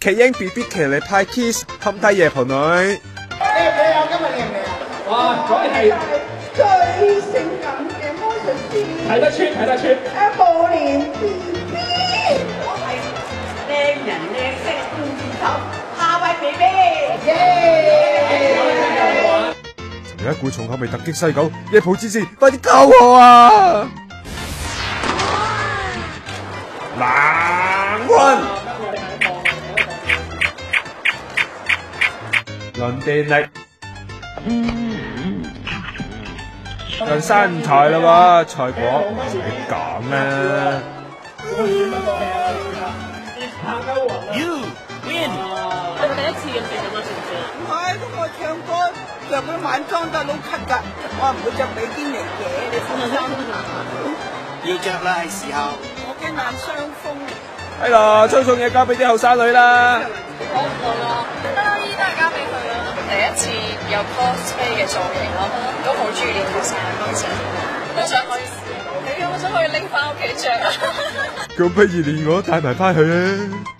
奇英 BB 騎嚟派 kiss， 冚低爺婆女。靚唔靚啊？今日靚唔靚啊？哇，果然係最性感嘅魔術師，睇得穿，睇得穿。寶蓮 BB， 我係靚人靚聲2字頭，夏威 BB， 耶！尋日一股重口味突擊西九，夜蒲之士，快啲救我啊！冷坤，論電力，論身材啦喎，菜果唔使講啦。You win。係咪第一次咁做咁啊？算唔算啊？唔係，咁我唱歌着嗰啲晚裝都係老咳㗎，我唔會着比堅尼嘅，你放心。要着啦，係時候。我驚眼傷風。係咯，操送嘢交俾啲後生女啦。好唔好咯？得啦，依都係交俾佢啦。第一次有 cosplay 嘅造型咯，都好中意呢套衫，當時好想可以試。係啊，我想可以拎翻屋企着啊！咁不如連我帶埋翻去啊！